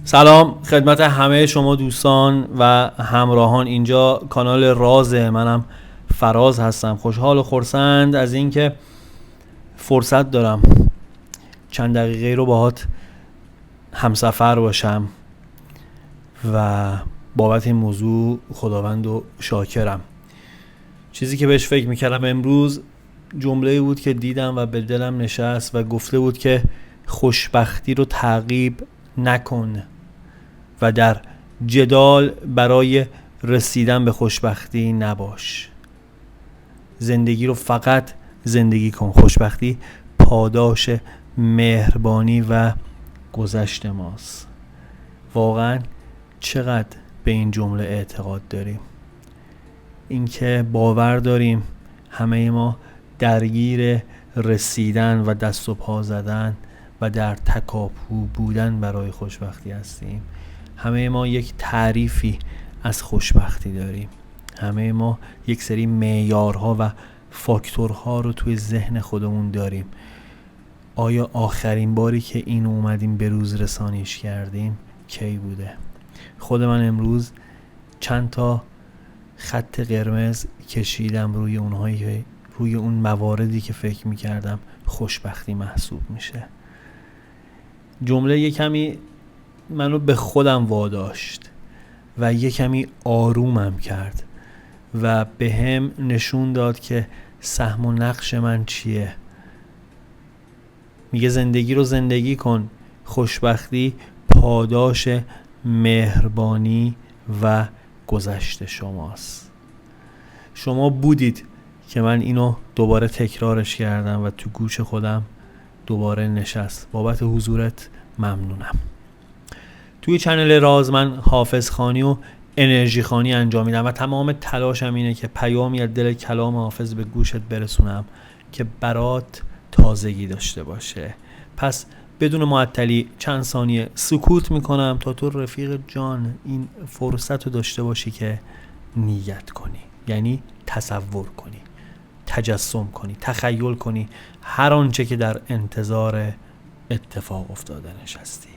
سلام خدمت همه شما دوستان و همراهان. اینجا کانال رازه، منم فراز هستم. خوشحال و خرسند از اینکه فرصت دارم چند دقیقه رو باهات همسفر باشم و بابت این موضوع خداوند و شاکرم. چیزی که بهش فکر میکردم امروز جمله بود که دیدم و به دلم نشست و گفته بود که خوشبختی رو تعقیب نکن و در جدال برای رسیدن به خوشبختی نباش. زندگی رو فقط زندگی کن. خوشبختی پاداش مهربانی و گذشت ماست. واقعا چقدر به این جمله اعتقاد داریم؟ اینکه باور داریم همه ما درگیر رسیدن و دست و پا زدن و در تکاپو بودن برای خوشبختی هستیم. همه ما یک تعریفی از خوشبختی داریم. همه ما یک سری معیارها و فاکتورها رو توی ذهن خودمون داریم. آیا آخرین باری که اینو اومدیم به روز رسانیش کردیم کی بوده؟ خود من امروز چند تا خط قرمز کشیدم روی اون مواردی که فکر میکردم خوشبختی محسوب میشه. جمله یه کمی منو به خودم واداشت و یه کمی آرومم کرد و به هم نشون داد که سهم و نقش من چیه. میگه زندگی رو زندگی کن. خوشبختی پاداش مهربانی و گذشت شماست. شما بودید که من اینو دوباره تکرارش کردم و تو گوش خودم دوباره نشست. بابت حضورت ممنونم. توی چنل راز من حافظ خوانی و انرژی خوانی انجام میدم و تمام تلاشم اینه که پیامی از دل کلام حافظ به گوشت برسونم که برات تازگی داشته باشه. پس بدون معطلی چند ثانیه سکوت میکنم تا تو رفیق جان این فرصت رو داشته باشی که نیت کنی، یعنی تصور کنی، تجسم کنی، تخیل کنی هر آنچه که در انتظار اتفاق افتاده نشستی.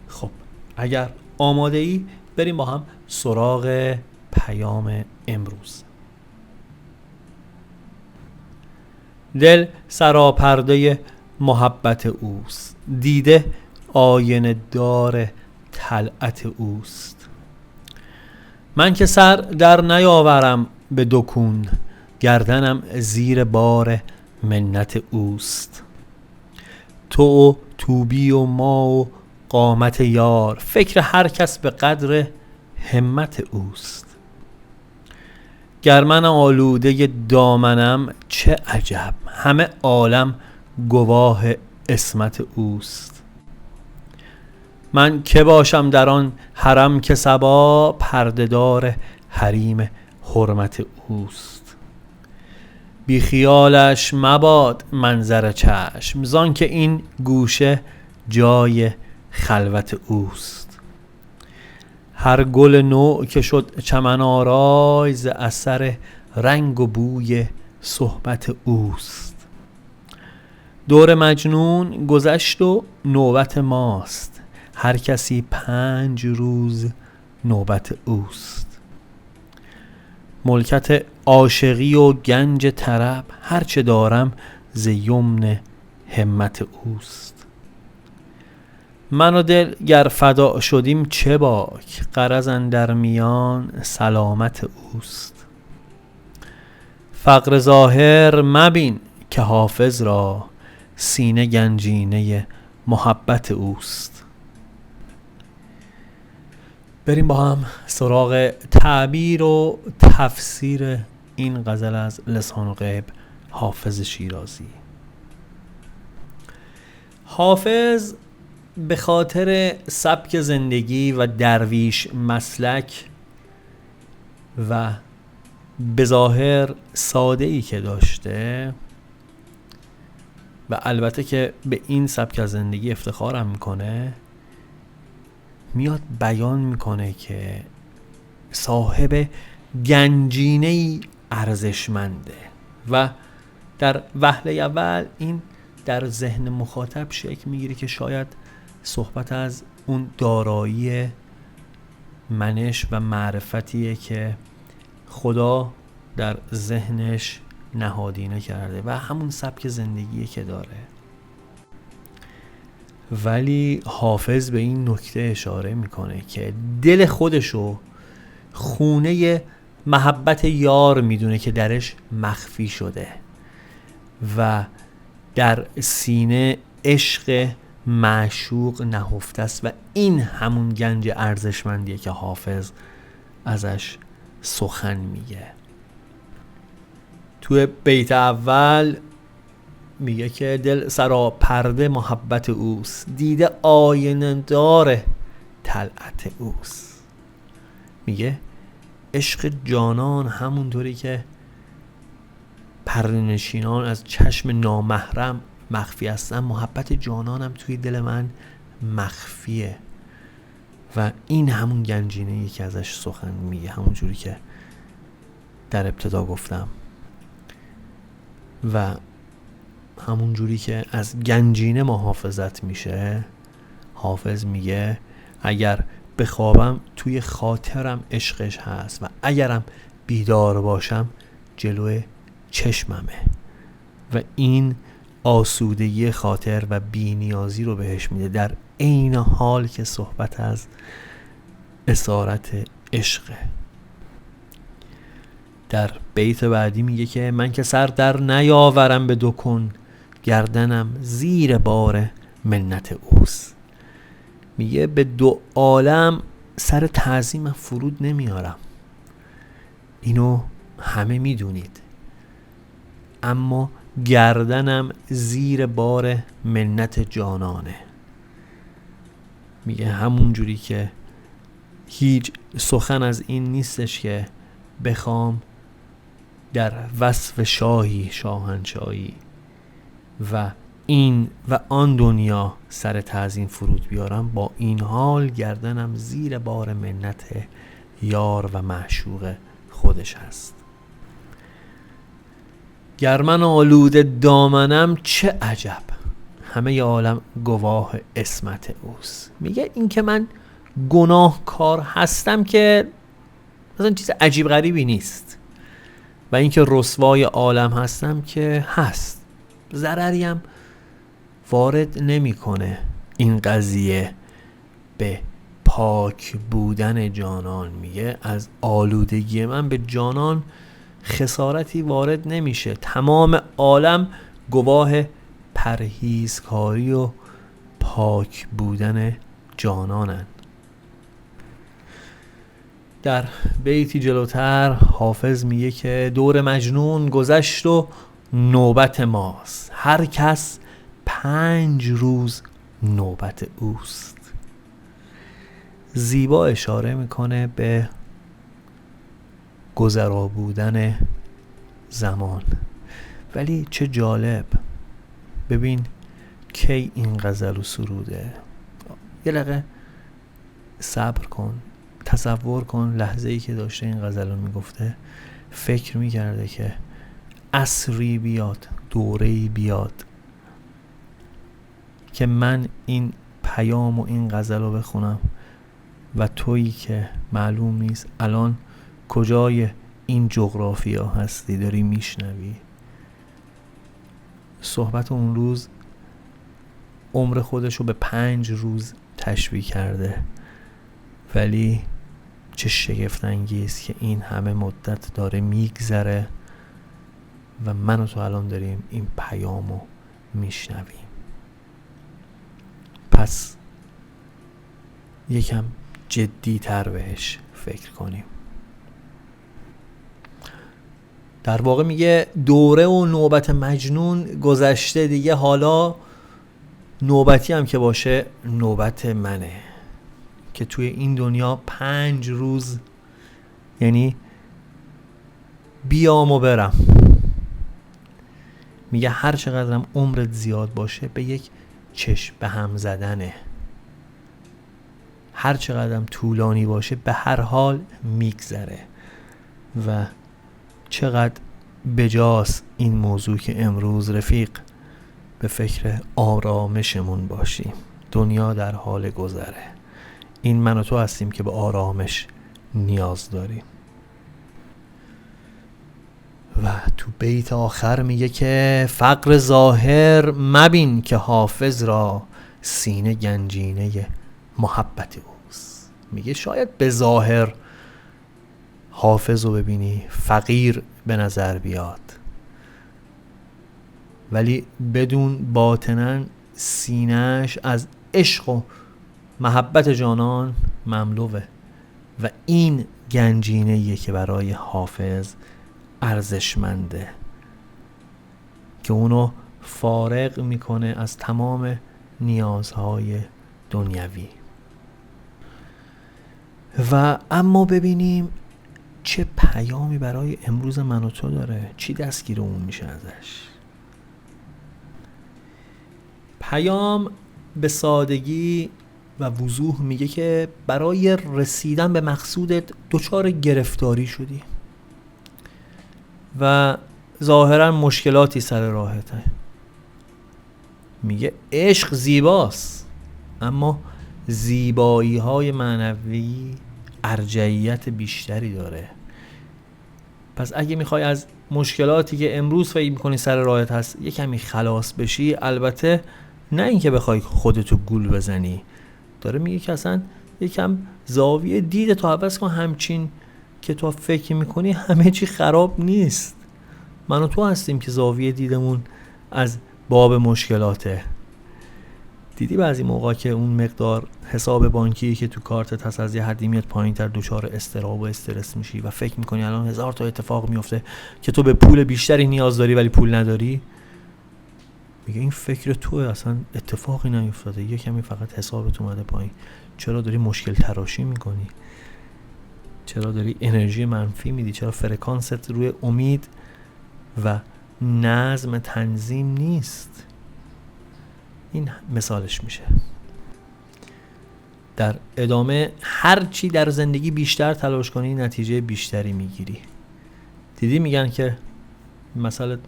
خب اگر آماده ای بریم با هم سراغ پیام امروز. دل سراپرده محبت اوست، دیده آینه دار طلعت اوست. من که سر در نیاورم به دکون، گردنم زیر بار منت اوست. تو و توبی و ما و قامت یار، فکر هر کس به قدر همت اوست. گر من آلوده دامنم چه عجب، همه عالم گواه عصمت اوست. من که باشم در آن حرم که صبا، پردهدار حریم حرمت اوست. بی خیالش مباد منظر چشم، زان که این گوشه جای خلوت اوست. هر گل نوع که شد چمن آرای، ز اثر رنگ و بوی صحبت اوست. دور مجنون گذشت و نوبت ماست، هر کسی 5 روز نوبت اوست. ملکت عاشقی و گنج طرب، هرچه دارم ز یمن همت اوست. من و دل گر فدا شدیم چه باک، غرض اندر میان سلامت اوست. فقر ظاهر مبین که حافظ را، سینه گنجینه محبت اوست. بریم با هم سراغ تعبیر و تفسیر این غزل از لسان الغیب حافظ شیرازی. حافظ به خاطر سبک زندگی و درویش مسلک و به ظاهر ساده ای که داشته و البته که به این سبک از زندگی افتخارم میکنه، میاد بیان میکنه که صاحب گنجینه‌ای ارزشمنده و در وهله اول این در ذهن مخاطب شکل میگیره که شاید صحبت از اون دارایی منش و معرفتیه که خدا در ذهنش نهادینه کرده و همون سبک زندگیه که داره. ولی حافظ به این نکته اشاره میکنه که دل خودشو خونه محبت یار میدونه که درش مخفی شده و در سینه عشق معشوق نهفته است و این همون گنج ارزشمندیه که حافظ ازش سخن میگه. توی بیت اول میگه که دل سراپرده محبت اوست، دیده آینه دار طلعت اوست. میگه عشق جانان همونطوری که پرده‌نشینان از چشم نامحرم مخفی هستن، محبت جانانم توی دل من مخفیه و این همون گنجینه‌ای که ازش سخن میگه، همون جوری که در ابتدا گفتم و همون جوری که از گنجینه محافظت میشه. حافظ میگه اگر بخوابم توی خاطرم عشقش هست و اگرم بیدار باشم جلوی چشممه و این آسودگی خاطر و بی‌نیازی رو بهش میده، در عین حال که صحبت از اسارت عشقه. در بیت بعدی میگه که من که سر در نیاورم به دکن، گردنم زیر بار منت اوست. میگه به دو عالم سر تعظیم فرود نمیارم، اینو همه میدونید، اما گردنم زیر بار منت جانانه. میگه همون جوری که هیچ سخن از این نیستش که بخوام در وصف شاهی شاهنشاهی و این و آن دنیا سر تعظیم فرود بیارم، با این حال گردنم زیر بار منت یار و معشوق خودش هست. گر من آلوده دامنم چه عجب، همه عالم گواه عصمت اوست. میگه این که من گناهکار هستم که مثلا چیز عجیب غریبی نیست و این که رسوای عالم هستم که هست، ضرری هم وارد نمیکنه این قضیه به پاک بودن جانان. میگه از آلودگی من به جانان خسارتی وارد نمیشه، تمام عالم گواه پرهیزکاری و پاک بودن جانانن. در بیتی جلوتر حافظ میگه که دور مجنون گذشت و نوبت ماست، هر کس 5 روز نوبت اوست. زیبا اشاره میکنه به گذرا بودن زمان. ولی چه جالب، ببین کی این غزل و سروده. یه لحظه صبر کن، تصور کن لحظه ای که داشته این غزل رو میگفته فکر میکرده که عصری بیاد، دوره‌ای بیاد که من این پیام و این غزل رو بخونم و تویی که معلوم نیست الان کجای این جغرافیا هستی داری میشنوی. صحبت اون روز عمر خودش رو به 5 روز تشبیه کرده، ولی چه شگفت انگیز که این همه مدت داره میگذره و من و تو الان داریم این پیامو میشنویم. پس یکم جدی تر بهش فکر کنیم. در واقع میگه دوره و نوبت مجنون گذشته دیگه، حالا نوبتی هم که باشه نوبت منه که توی این دنیا 5 روز یعنی بیام و برم. میگه هر چقدرم عمرت زیاد باشه به یک چشم به هم زدنه. هر چقدر طولانی باشه به هر حال میگذره و چقدر بجاست این موضوع که امروز رفیق به فکر آرامشمون باشیم. دنیا در حال گذره. این من و تو هستیم که به آرامش نیاز داریم. و تو بیت آخر میگه که فقر ظاهر مبین که حافظ را سینه گنجینه محبت اوست. میگه شاید به ظاهر حافظ رو ببینی فقیر به نظر بیاد، ولی بدون باطناً سینه‌اش از عشق و محبت جانان مملوه و این گنجینه‌ایه که برای حافظ ارزشمنده که اونو فارغ میکنه از تمام نیازهای دنیوی. و اما ببینیم چه پیامی برای امروز من و تو داره، چی دستگیرمون میشه ازش. پیام به سادگی و وضوح میگه که برای رسیدن به مقصودت دچار گرفتاری شدی و ظاهرا مشکلاتی سر راهته. میگه عشق زیباست، اما زیبایی های معنوی ارجحیت بیشتری داره. پس اگه میخوای از مشکلاتی که امروز فکر میکنی سر راهت هست یه کمی خلاص بشی، البته نه اینکه بخوای خودتو گول بزنی، داره میگه که اصلا یکم زاویه دید تو عوض کن. همچین که تو فکر میکنی همه چی خراب نیست. من و تو هستیم که زاویه دیدمون از باب مشکلاته. دیدی بعضی موقع که اون مقدار حساب بانکی که تو کارتت هست از یه حدی میاد پایین تر، دچار اضطراب و استرس میشی و فکر میکنی الان 1000 تا اتفاق میفته که تو به پول بیشتری نیاز داری ولی پول نداری. میگه این فکر توه، اصلا اتفاقی نیفتاده، یه کمی فقط حسابت اومده پایین. چرا داری مشکل تراشی میکنی؟ چرا داری انرژی منفی میدی؟ چرا فرکانست روی امید و نظم تنظیم نیست؟ این مثالش میشه. در ادامه هر چی در زندگی بیشتر تلاش کنی نتیجه بیشتری میگیری. دیدی میگن که مثلا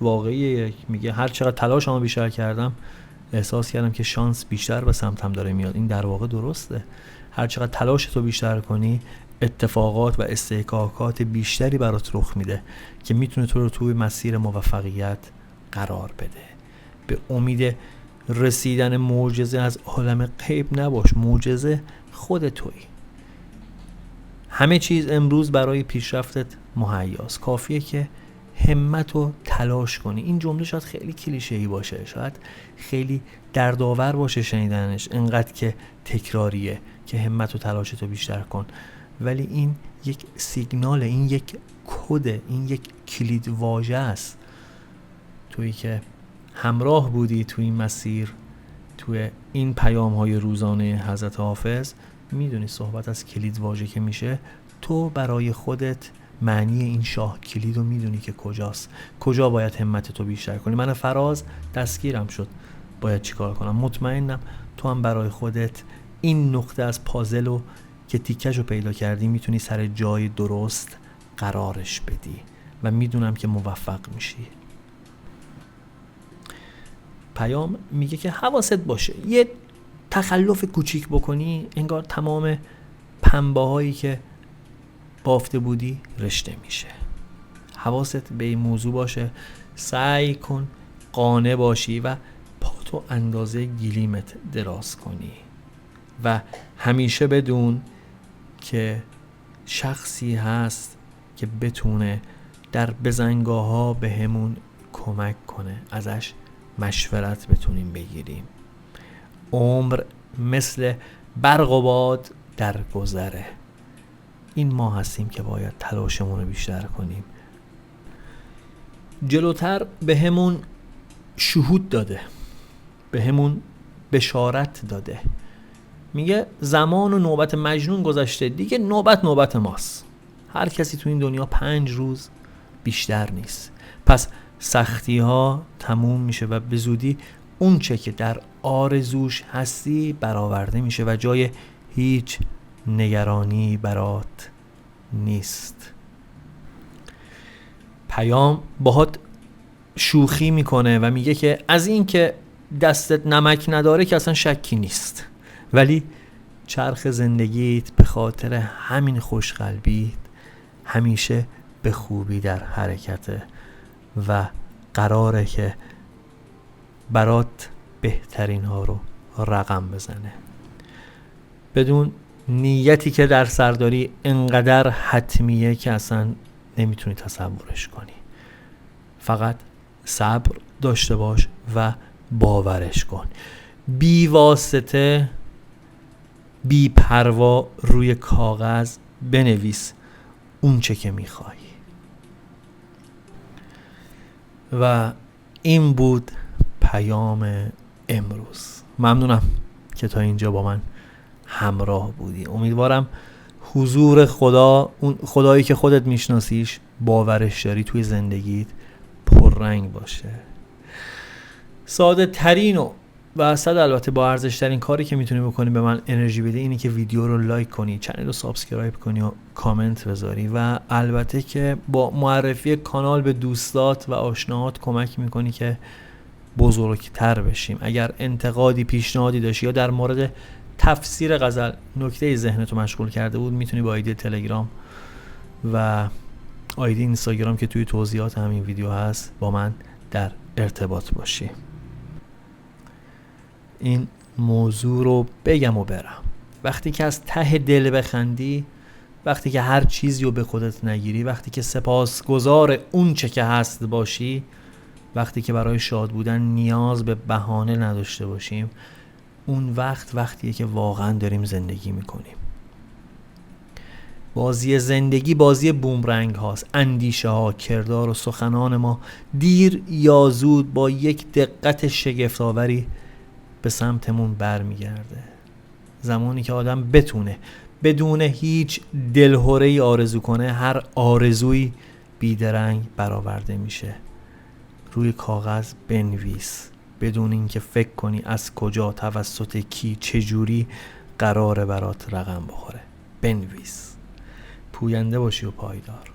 واقعیه، میگه هر چقدر تلاشمو بیشتر کردم احساس کردم که شانس بیشتر به سمتم داره میاد. این در واقع درسته. هر چقدر تلاشتو بیشتر کنی اتفاقات و استحقاقات بیشتری برات رخ میده که میتونه تو رو توی مسیر موفقیت قرار بده. به امید رسیدن معجزه از عالم غیب نباش، معجزه خود تویی. همه چیز امروز برای پیشرفتت مهیاست، کافیه که همت و تلاش کنی. این جمله شاید خیلی کلیشه‌ای باشه، شاید خیلی دردآور باشه شنیدنش، انقدر که تکراریه که همت و تلاشتو بیشتر کن، ولی این یک سیگناله، این یک کده، این یک کلید واژه است. تویی که همراه بودی توی این مسیر، توی این پیام‌های روزانه حضرت حافظ، میدونی صحبت از کلید واژه که میشه، تو برای خودت معنی این شاه کلید رو میدونی که کجاست، کجا باید همت تو بیشتر کنی. من فراز دستگیرم شد باید چیکار کنم. مطمئنم تو هم برای خودت این نقطه از پازل رو که تیکش رو پیدا کردی میتونی سر جای درست قرارش بدی و میدونم که موفق میشی. پیام میگه که حواست باشه یه تخلف کوچیک بکنی انگار تمام پنبه هایی که بافته بودی رشته میشه. حواست به این موضوع باشه. سعی کن قانع باشی و پاتو اندازه گلیمت دراز کنی و همیشه بدون که شخصی هست که بتونه در بزنگاه ها به همون کمک کنه، ازش مشورت بتونیم بگیریم. عمر مثل برق و باد در گذره. این ما هستیم که باید تلاشمون رو بیشتر کنیم. جلوتر به همون شهود داده، به همون بشارت داده. میگه زمان و نوبت مجنون گذشته، دیگه نوبت ماست. هر کسی تو این دنیا 5 روز بیشتر نیست. پس سختی ها تموم میشه و به زودی اون چه که در آرزوش هستی برآورده میشه و جای هیچ نگرانی برات نیست. پیام باهات شوخی میکنه و میگه که از این که دستت نمک نداره که اصلا شکی نیست، ولی چرخ زندگیت به خاطر همین خوشقلبیت همیشه به خوبی در حرکته و قراره که برات بهترین ها رو رقم بزنه. بدون نیتی که در سر داری انقدر حتمیه که اصلا نمیتونی تصورش کنی. فقط صبر داشته باش و باورش کن. بی واسطه، بی پروا روی کاغذ بنویس اون چه که میخوای. و این بود پیام امروز. ممنونم که تا اینجا با من همراه بودی. امیدوارم حضور خدا، اون خدایی که خودت میشناسیش، باورش داری، توی زندگیت پررنگ باشه. ساده ترین و صد البته با ارزش ترین کاری که میتونی بکنی به من انرژی بده اینه که ویدیو رو لایک کنی، چنل رو سابسکرایب کنی و کامنت بذاری و البته که با معرفی کانال به دوستات و آشناهات کمک میکنی که بزرگتر بشیم. اگر انتقادی، پیشنهادی داشتی یا در مورد تفسیر غزل نکته ذهنتو مشغول کرده بود، میتونی با آیدی تلگرام و آیدی اینستاگرام که توی توضیحات همین ویدیو هست با من در ارتباط باشی. این موضوع رو بگم و برم. وقتی که از ته دل بخندی، وقتی که هر چیزی رو به خودت نگیری، وقتی که سپاسگزار اون چه که هست باشی، وقتی که برای شاد بودن نیاز به بهانه نداشته باشیم، اون وقتیه که واقعا داریم زندگی میکنیم. بازی زندگی بازی بومرنگ هاست. اندیشه ها، کردار و سخنان ما دیر یا زود با یک دقت شگفت‌آوری به سمتمون برمیگرده. زمانی که آدم بتونه بدون هیچ دلهره‌ای آرزو کنه، هر آرزویی بیدرنگ برآورده میشه. روی کاغذ بنویس بدون اینکه فکر کنی از کجا، توسط کی، چجوری قراره برات رقم بخوره. بنویس. پوینده باشی و پایدار.